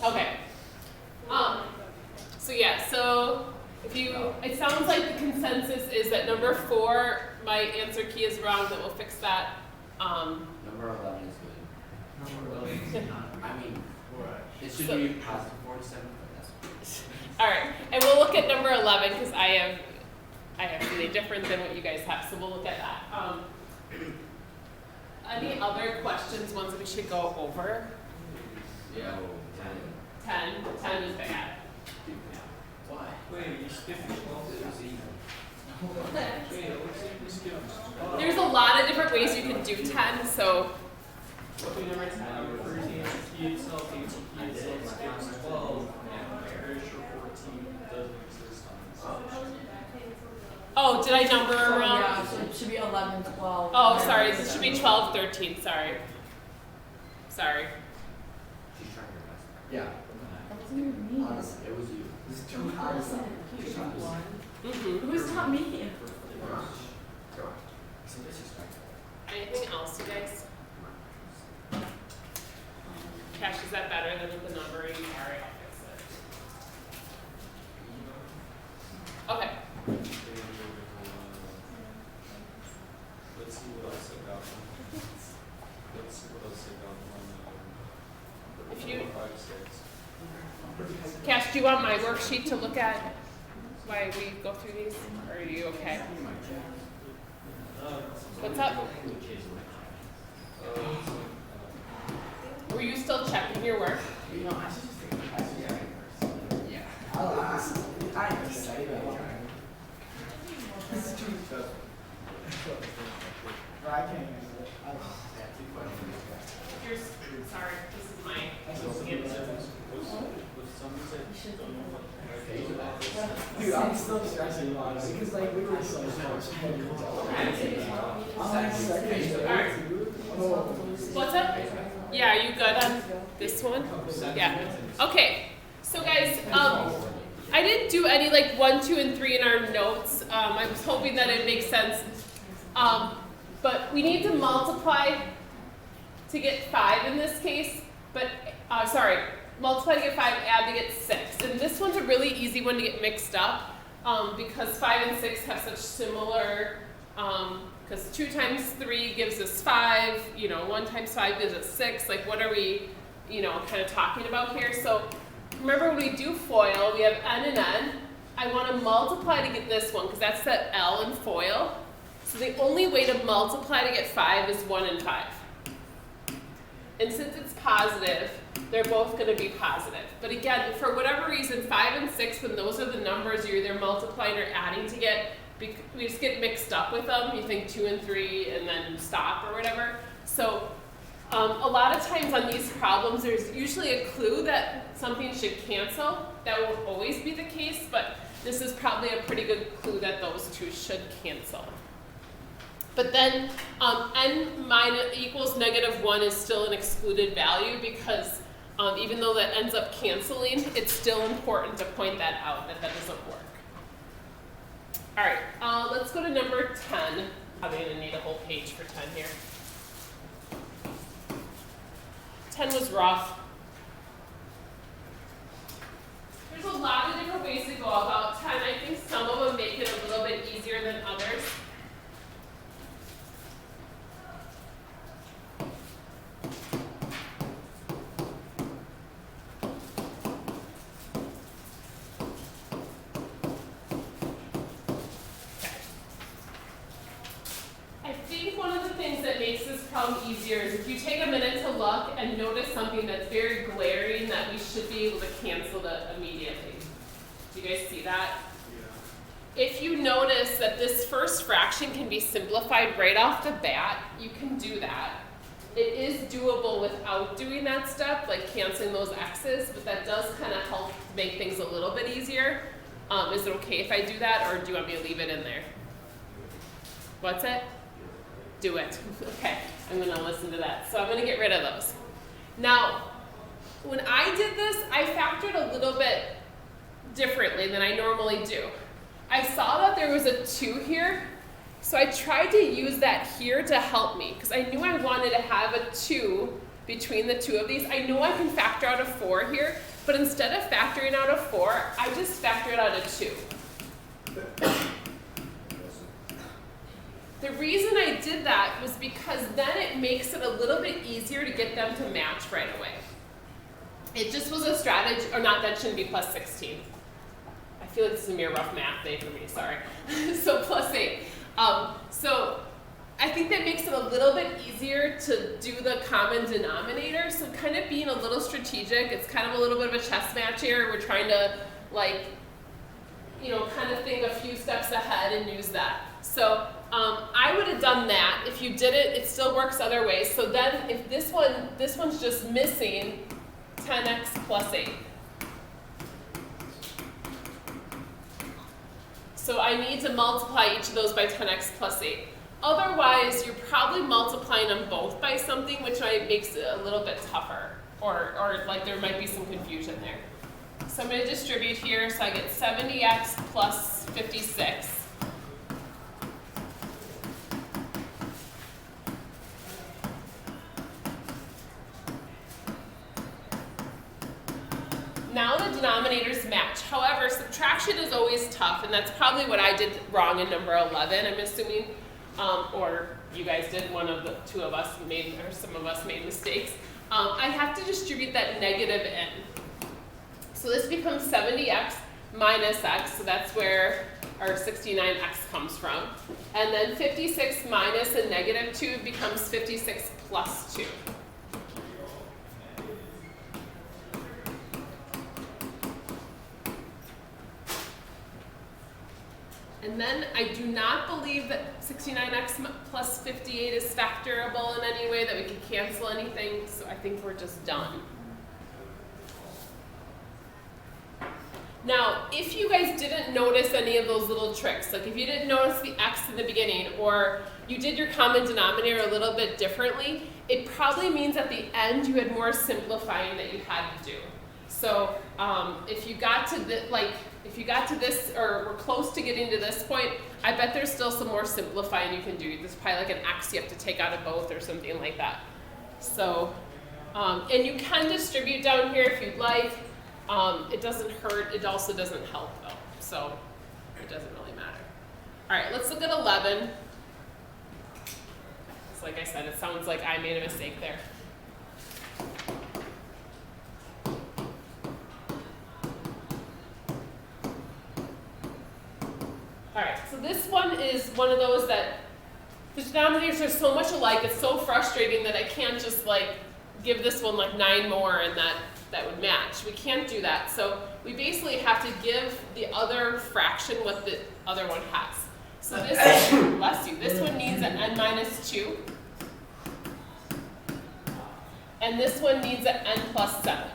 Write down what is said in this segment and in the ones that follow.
Okay. So yeah, so if you, it sounds like the consensus is that number 4, my answer key is wrong, then we'll fix that. Number 11 is good. Number 11 is not. I mean, it should So- be positive 47, but that's All right, and we'll look at number 11 because I have something different than what you guys have, so we'll look at that. Any other questions, ones that we should go over? yeah. 10 is bad. Why? Wait, you skipped 12. It was even. Wait, it looks like you skipped 12. There's a lot of different ways you can do 10, so What we number 10? Number 13, key itself, key itself skips 12, and I'm very sure 14 doesn't exist on this. oh, did I number So, wrong? yeah, so it should be 11, 12. Oh, sorry, this should be 12, 13, sorry. Sorry. She's trying her best. Yeah. That wasn't even me. Honestly, It was you. this is too high. Mm-hmm. Who's taught me? So disrespectful. Anything else, you guys? Cash, is that better than with the numbering? Sorry, I'll fix it. Okay. Let's see what else I got. Let's see what else I got on If you, 5, 6. Cash, do you want my worksheet to look at while we go through these? Or are you okay? What's up? Were you still checking your work? You know, I should just take a class. Yeah. I like this. I just say that. This is too tough. I can't handle it. Here's, sorry, this is my. Dude, I'm still stressing about it because like we were so close. I'm like second. Alright. What's up? Yeah, are you good on this one? Yeah. Okay. So guys, I didn't do any like 1, 2, and 3 in our notes. I was hoping that it makes sense. But we need to multiply to get 5 in this case. But multiply to get 5, add to get 6. And this one's a really easy one to get mixed up because 5 and 6 have such similar. Because 2 times 3 gives us 5, 1 times 5 gives us 6. Like, what are we, kind of talking about here? So, remember when we do FOIL, we have n and n. I want to multiply to get this one because that's that L in FOIL. So the only way to multiply to get 5 is 1 and 5. And since it's positive, they're both going to be positive. But again, for whatever reason, 5 and 6, when those are the numbers you're either multiplying or adding to get, we just get mixed up with them. You think 2 and 3 and then stop or whatever. So a lot of times on these problems, there's usually a clue that something should cancel. That won't always be the case, but this is probably a pretty good clue that those 2 should cancel. But then n minus equals -1 is still an excluded value because even though that ends up canceling, it's still important to point that out that doesn't work. All right, let's go to number 10. Probably gonna need a whole page for 10 here. 10 was rough. There's a lot of different ways to go about 10. I think some of them make it a little bit easier than others. Easier is if you take a minute to look and notice something that's very glaring that we should be able to cancel it immediately. Do you guys see that? Yeah. If you notice that this first fraction can be simplified right off the bat, you can do that. It is doable without doing that step, like canceling those x's, but that does kind of help make things a little bit easier. Is it okay if I do that, or do you want me to leave it in there? What's it? Do it. Okay, I'm going to listen to that. So I'm going to get rid of those. Now, when I did this, I factored a little bit differently than I normally do. I saw that there was a 2 here, so I tried to use that here to help me because I knew I wanted to have a 2 between the 2 of these. I know I can factor out a 4 here, but instead of factoring out a 4, I just factored out a 2. The reason I did that was because then it makes it a little bit easier to get them to match right away. It just was a strategy, or not, that shouldn't be plus 16. I feel like this is gonna be a rough math day for me, sorry. So plus 8. So I think that makes it a little bit easier to do the common denominator. So kind of being a little strategic, it's kind of a little bit of a chess match here. We're trying to kind of think a few steps ahead and use that. So I would have done that. If you did it, it still works other ways. So then if this one's just missing 10x plus 8. So I need to multiply each of those by 10x plus 8. Otherwise, you're probably multiplying them both by something, which makes it a little bit tougher, or like there might be some confusion there. So I'm going to distribute here, so I get 70x plus 56. Now the denominators match. However, subtraction is always tough, and that's probably what I did wrong in number 11, I'm assuming. Or you guys did, two of us made, or some of us made mistakes. I have to distribute that negative in. So this becomes 70x minus x, so that's where our 69x comes from. And then 56 minus a negative 2 becomes 56 plus 2. And then I do not believe that 69x plus 58 is factorable in any way, that we could cancel anything, so I think we're just done. Now, if you guys didn't notice any of those little tricks, like if you didn't notice the x in the beginning, or you did your common denominator a little bit differently, it probably means at the end you had more simplifying that you had to do. So if you got to this, or we're close to getting to this point, I bet there's still some more simplifying you can do. There's probably like an x you have to take out of both or something like that. So, and you can distribute down here if you'd like. It doesn't hurt, it also doesn't help though, so it doesn't really matter. All right, let's look at 11. So like I said, it sounds like I made a mistake there. All right, so this one is one of those that the denominators are so much alike, it's so frustrating that I can't just like give this one like 9 more and that would match. We can't do that. So we basically have to give the other fraction what the other one has. So this, bless you, this one needs an n minus 2. And this one needs an n plus 7.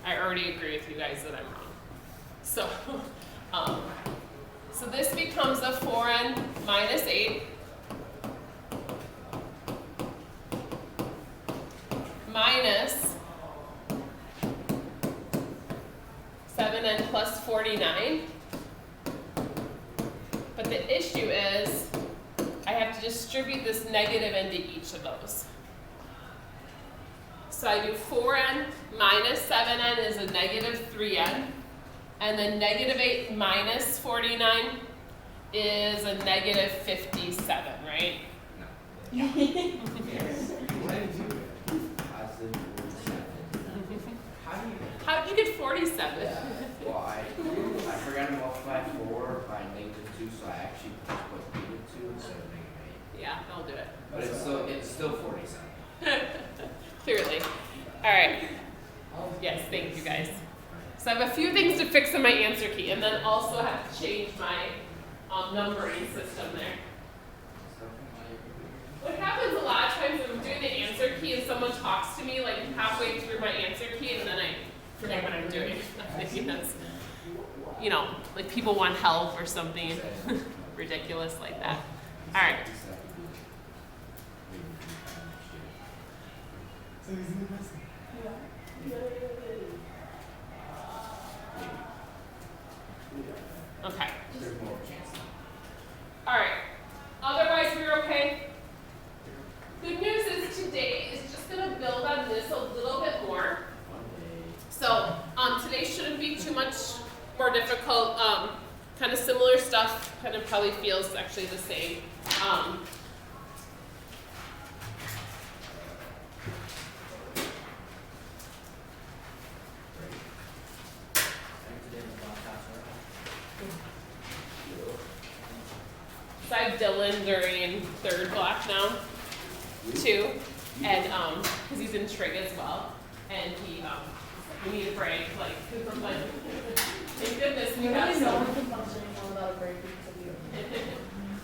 I already agree with you guys that I'm wrong. So, so this becomes a 4n minus 8. Minus 7n plus 49. But the issue is I have to distribute this negative into each of those. So I do 4n minus 7n is a negative 3n. And then negative 8 minus 49 is a negative 57, right? No. How How did you get 47? Yeah. Well, I forgot to multiply 4 by -2, so I actually just put -2 instead of -8. Yeah, I'll do it. But it's still 47. Clearly. All right. Yes, thank you guys. So I have a few things to fix in my answer key, and then also have to change my numbering system there. What happens a lot of times when I'm doing the answer key and someone talks to me like halfway through my answer key, and then I forget what I'm doing. I'm thinking that's, like people want help or something ridiculous like that. All right. Okay. All right. Otherwise, we're okay. Good news is today probably feels actually the same. So I have Dylan during third block now, too, and because he's in trig as well, and we need a break, like, because we're like, thank goodness we You have really know some. we can function anymore without a break because of you.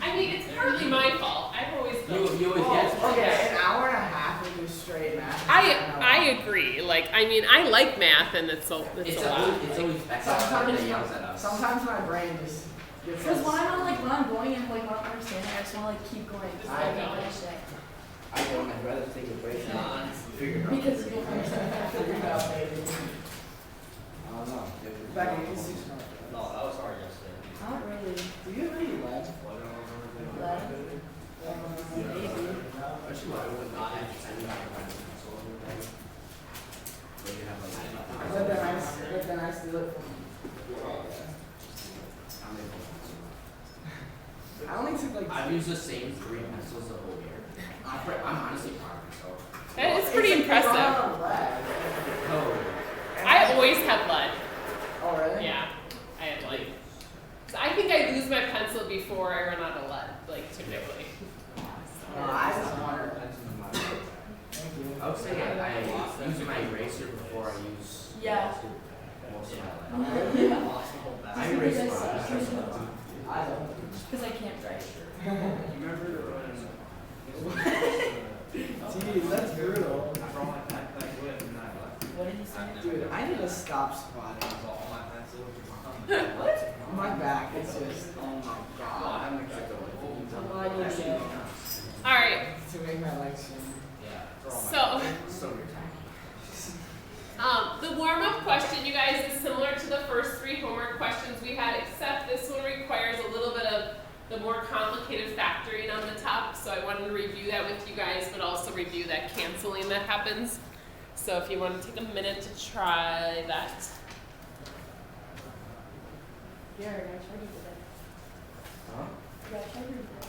I mean, it's partly my fault. I've always felt. You always get. Okay, an hour and a half of just straight math. I agree. Like, I mean, I like math, and it's a lot. It's always better that yells at us. Sometimes my brain just gets. Because when I'm going and like not understanding, I just want to like keep going. I I know. don't understand. I don't. I'd rather take a break than figure it out. Because you don't understand. Figure it out, baby. I don't know. Back in case you No, that was hard yesterday. Not really. Do you have any lead? Lead? Maybe. Actually, I would not have to send back my pencil over there. They could have like. But then I steal it from you. I only took like. I've used the same 3 pencils the whole year. I'm honestly proud of myself. That is pretty impressive. Oh. I always have lead. Oh really? Yeah, I have like. So I think I lose my pencil before I run out of lead, like typically. No, I just wonder. Thank you. I would say I use my eraser before I use Yeah. most of my lead. Yeah. I erase a lot. I don't. Because I can't write. Jeez, that's brutal. I brought my backpack with and I left. What did you say? Dude, I need to stop squatting. All my pencils. What? My back is just, oh my god. I'm accepting Why do you say? All right. To make my legs swim. Yeah. they're all my So. So you're tiny. The warm-up question, you guys, is similar to the first 3 homework questions we had, except this one requires a little bit of the more complicated factoring on the top. So I wanted to review that with you guys, but also review that canceling that happens. So if you want to take a minute to try that. Jared, I tried you today. Huh? Yeah, I tried you today.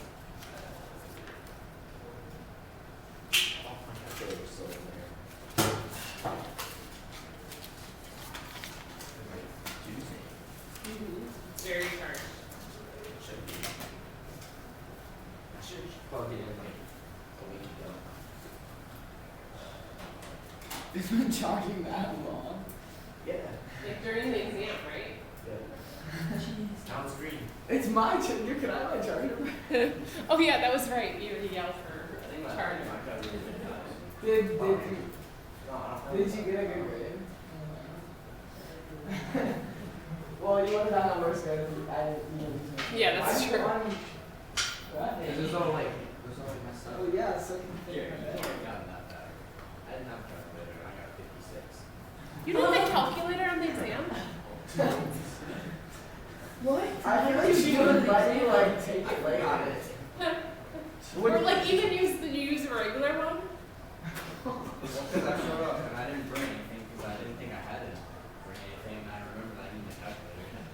Oh, my calculator's still in there. Tuesday. Very hard. Should be. I should plug it in like a week ago. It's been charging that long. Yeah. Like during the exam, right? Yeah. Jeez. Now it's green. It's my charger. Can I have my charger? Oh yeah, that was right. You yelled for the charge. Did No, I don't you get a good grade? Well, you would have done a worse grade if you didn't. Yeah, that's true. What? There's no like messed up. Oh yeah, so Yeah, you already got that back. I didn't have a calculator. I got 56. You don't have a calculator on the exam? What? I feel like she would let you like take it later. Or like even use a regular one? Well, because I showed up and I didn't bring anything because I didn't think I had to bring anything. And I remembered I needed a calculator.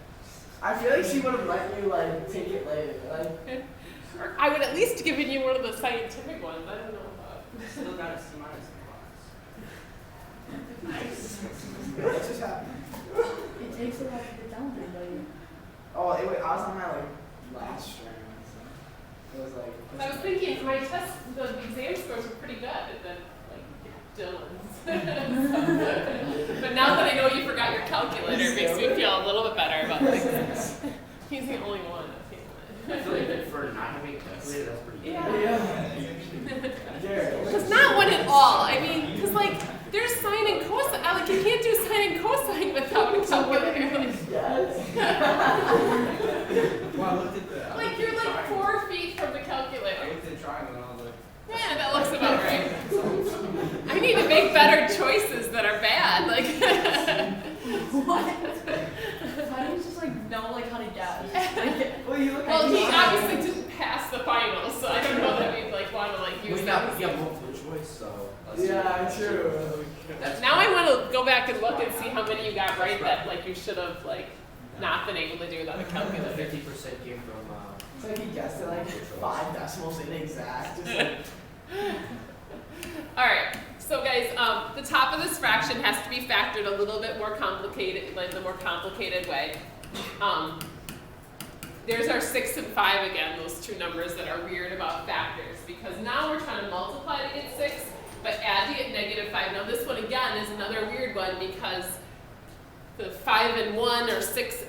I feel like she would have let you like take it later. Like Or I would at least given you one of the scientific ones. I don't know about. I still got a C minus in class. Nice. what just happened? It takes a while to get down there, buddy. Oh, I was on my like last string. So it was like. I was thinking my test, the exam scores were pretty good, and then like Dylan's. But now that I know you forgot your calculator, it makes me feel a little bit better about things. He's the only one. I feel like for not having a calculator, that's pretty good. Yeah. Jared. It's not one at all. I mean, because like there's sine and cosine. Like you can't do sine and cosine without a calculator. Yes. Well, I looked at the. Like you're like 4 feet from the I calculator. looked at the triangle and I was like. Yeah, that looks about right. I need to make better choices that are bad. Like. What? Why don't you just like know like how to guess? Like, Well, you look. Well, at he me. obviously didn't pass the finals, so I don't know that we'd like want to like use We that. got multiple choice, so. let's see. Yeah, true. That's Now I want to go back and look and see how many you got right that like you should have like not been able to do without a calculator. 50% came from It's like he guessed it like 5 decimals inexact. Just like, All right, so guys, the top of this fraction has to be factored a little bit more complicated, like the more complicated way. There's our 6 and 5 again, those two numbers that are weird about factors, because now we're trying to multiply to get 6, but add to get -5. Now this one again is another weird one because the 5 and 1 or 6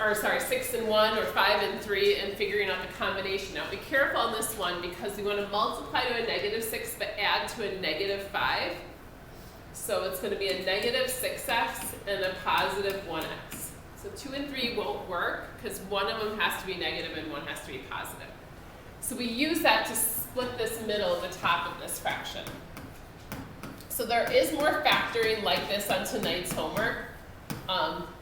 and 1 or 5 and 3 and figuring out the combination. Now be careful on this one because we want to multiply to a -6 but add to a -5. So it's going to be a -6x and a positive 1x. So 2 and 3 won't work because one of them has to be negative and one has to be positive. So we use that to split this middle, the top of this fraction. So there is more factoring like this on tonight's homework.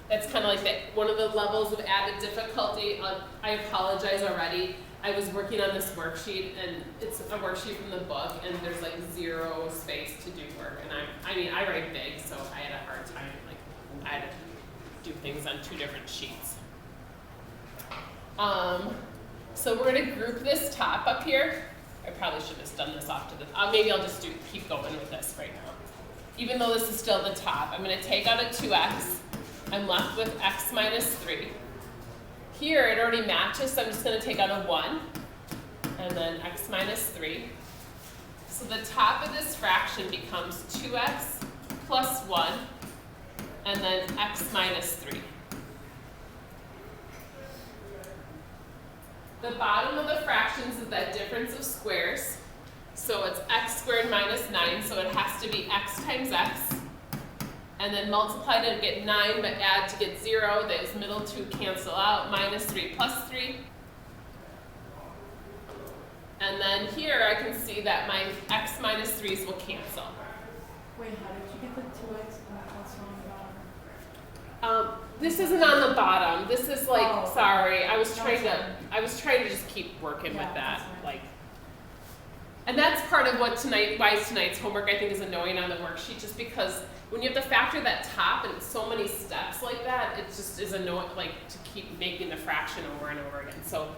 That's kind of like one of the levels of added difficulty. I apologize already. I was working on this worksheet, and it's a worksheet from the book, and there's like 0 space to do work. And I mean, I write big, so I had a hard time. Like, I had to do things on 2 different sheets. So we're going to group this top up here. I probably should have just done this off to the. Maybe I'll just keep going with this right now. Even though this is still the top, I'm going to take out a 2x. I'm left with x minus 3. Here it already matches, so I'm just going to take out a 1, and then x minus 3. So the top of this fraction becomes 2x plus 1, and then x minus 3. The bottom of the fractions is that difference of squares. So it's x squared minus 9, so it has to be x times x. And then multiply to get 9, but add to get 0. Those middle 2 cancel out. Minus 3 plus 3. And then here I can see that my x minus 3's will cancel. Wait, how did you get the 2x and plus 1 bottom? This isn't on the bottom. This is like, Oh. sorry, I was No, trying it's to fine. just keep working Yeah, with that. that's fine. Like, and that's part of why tonight's homework I think is annoying on the worksheet, just because when you have to factor that top and it's so many steps like that, it just is annoying, like to keep making the fraction over and over again. So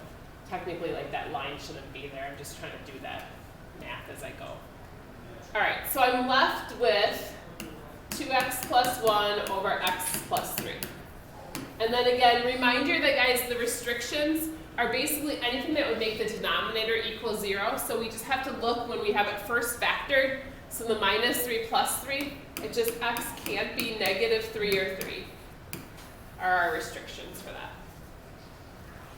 technically, like that line shouldn't be there. I'm just trying to do that math as I go. All right, so I'm left with 2x plus 1 over x plus 3. And then again, reminder that guys, the restrictions are basically anything that would make the denominator equal 0. So we just have to look when we have it first factored. So the minus 3 plus 3, it just x can't be -3 or 3 are our restrictions for that.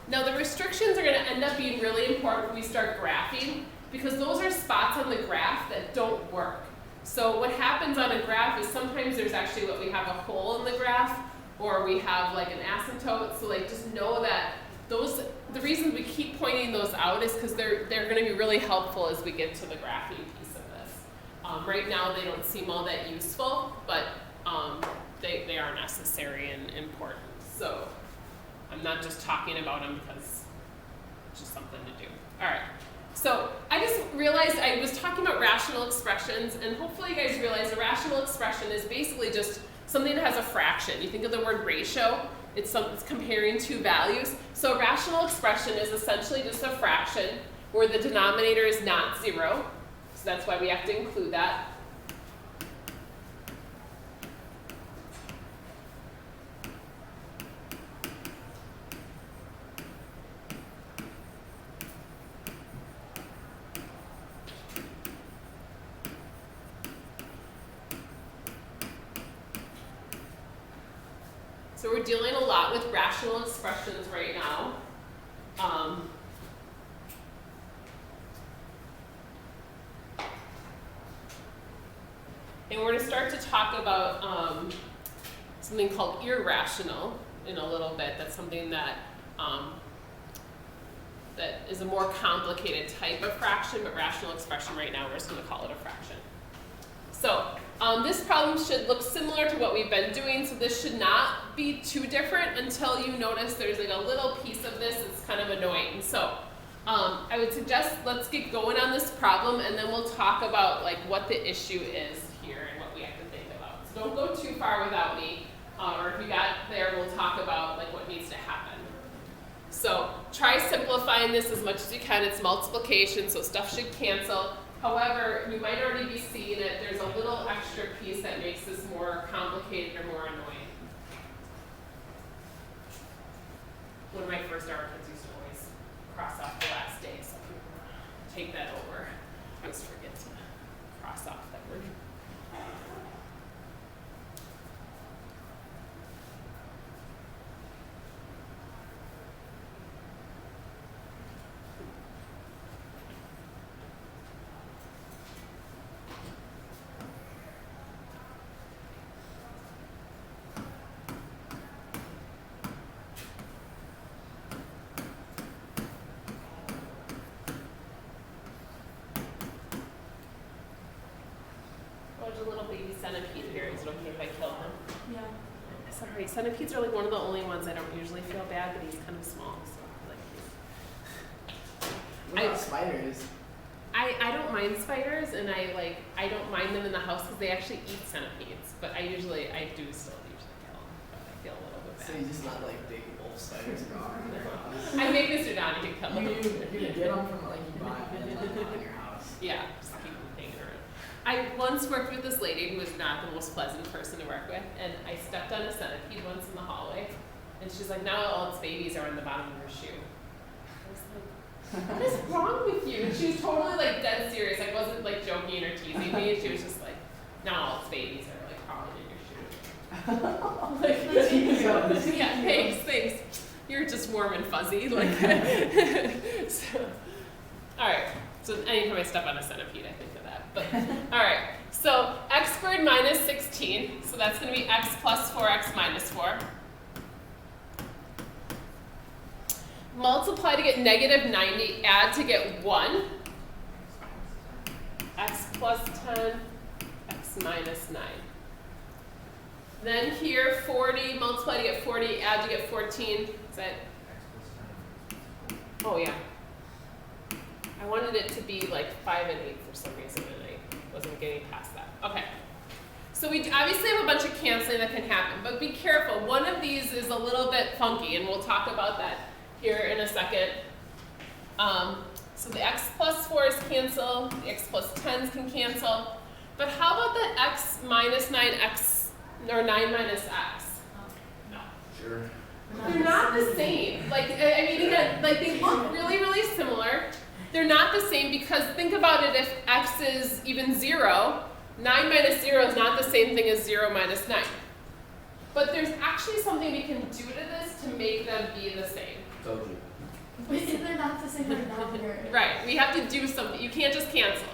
Now the restrictions are going to end up being really important when we start graphing because those are spots on the graph that don't work. So what happens on a graph is sometimes there's actually what we have a hole in the graph or we have like an asymptote. So like just know that the reason we keep pointing those out is because they're going to be really helpful as we get to the graphing piece of this. Right now they don't seem all that useful, but they are necessary and important. So I'm not just talking about them because it's just something to do. All right. So I just realized I was talking about rational expressions, and hopefully you guys realize a rational expression is basically just something that has a fraction. You think of the word ratio, it's comparing 2 values. So a rational expression is essentially just a fraction where the denominator is not 0. So that's why we have to include that. So we're dealing a lot with rational expressions right now. And we're going to start to talk about something called irrational in a little bit. That's something that that is a more complicated type of fraction, but rational expression right now we're just going to call it a fraction. So this problem should look similar to what we've been doing, so this should not be too different until you notice there's like a little piece of this that's kind of annoying. So I would suggest let's get going on this problem and then we'll talk about like what the issue is here and what we have to think about. So don't go too far without me, or if you got there, we'll talk about like what needs to happen. So try simplifying this as much as you can. It's multiplication, so stuff should cancel. However, you might already be seeing it. There's a little extra piece that makes this more complicated or more annoying. One of my first hour kids used to always cross off the last day, so take that over. I always forget to cross off that word. There's a little baby centipede here. Is it okay if I kill him? Yeah. Sorry, centipedes are like one of the only ones I don't usually feel bad, but he's kind of small, so I What about spiders? I don't mind spiders, and I don't mind them in the house because they actually eat centipedes. But I do still usually kill them, but I feel a little bit So bad. you just let like big wolf spiders go on your house? I make Mr. Donahue kill them. You get them from like you buy them and like on your house. Yeah, just keep them hanging around. I once worked with this lady who was not the most pleasant person to work with, and I stepped on a centipede once in the hallway, and she's like, "Now all its babies are in the bottom of your shoe." I was like, "What is wrong with you?" And she was totally like dead serious. I wasn't like joking or teasing me. She was just like, "Now all its babies are like crawling in your shoe." Like, yeah, thanks. You're just warm and fuzzy, like. So, all right. So anytime I step on a centipede, I think of that. But all right. So x squared minus 16. So that's going to be x plus 4x minus 4. Multiply to get negative 90. Add to get 1. X plus 10. X minus 9. Then here 40. Multiply to get 40. Add to get 14. Is that? Oh yeah. I wanted it to be like 5 and 8 for some reason, and I wasn't getting past that. Okay. So we obviously have a bunch of canceling that can happen, but be careful. One of these is a little bit funky, and we'll talk about that here in a second. So the x plus 4's cancel, the x plus 10's can cancel, but how about the x minus 9x, or 9 minus x? Sure. They're not the same. Like, I mean, again, like they look really, really similar. They're not the same because think about it, if x is even 0, 9 minus 0 is not the same thing as 0 minus 9. But there's actually something we can do to this to make them be the same. Told you. But if they're not the same number. Right, we have to do something. You can't just cancel.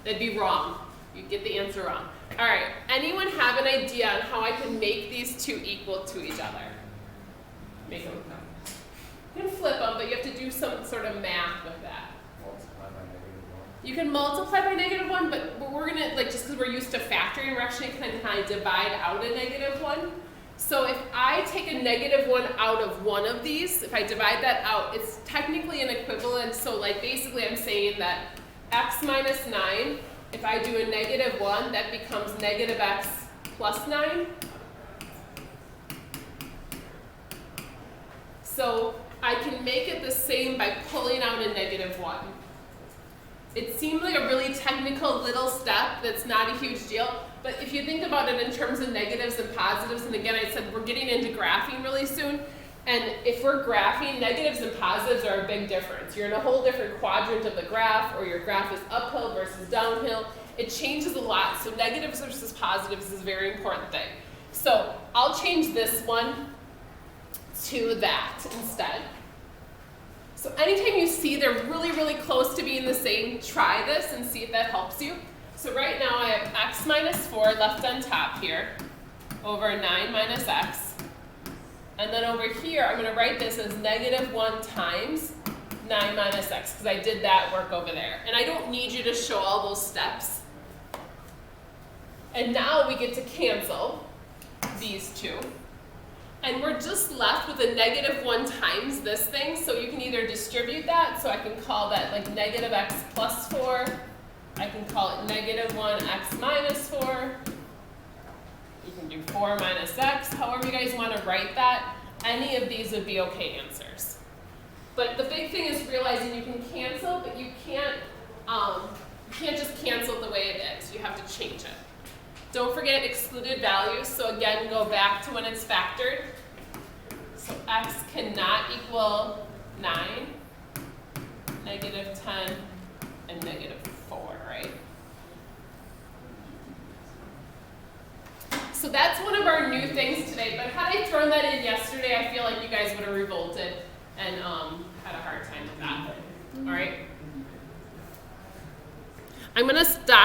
That'd be wrong. You get the answer wrong. All right, anyone have an idea on how I can make these two equal to each other? Make them. You can flip them, but you have to do some sort of math with that. Multiply by -1. You can multiply by -1, but we're gonna, like, just because we're used to factoring, we're actually gonna kind of divide out a -1. So if I take a -1 out of one of these, if I divide that out, it's technically an equivalent. So like basically I'm saying that x minus 9, if I do a -1, that becomes -x plus 9. So I can make it the same by pulling out a -1. It seemed like a really technical little step that's not a huge deal, but if you think about it in terms of negatives and positives, and again I said we're getting into graphing really soon, and if we're graphing, negatives and positives are a big difference. You're in a whole different quadrant of the graph, or your graph is uphill versus downhill. It changes a lot, so negatives versus positives is a very important thing. So I'll change this one to that instead. So anytime you see they're really, really close to being the same, try this and see if that helps you. So right now I have x minus 4 left on top here, over 9 minus x. And then over here, I'm going to write this as -1 times 9 minus x, because I did that work over there. And I don't need you to show all those steps. And now we get to cancel these two. And we're just left with a -1 times this thing, so you can either distribute that, so I can call that like -x plus 4, I can call it -1 x minus 4, you can do 4 minus x, however you guys want to write that. Any of these would be okay answers. But the big thing is realizing you can cancel, but you can't just cancel the way it is. You have to change it. Don't forget excluded values. So again, go back to when it's factored. So x cannot equal 9, negative 10, and negative 4, right? So that's one of our new things today, but had I thrown that in yesterday, I feel like you guys would have revolted and had a hard time with that. All right? I'm going to stop.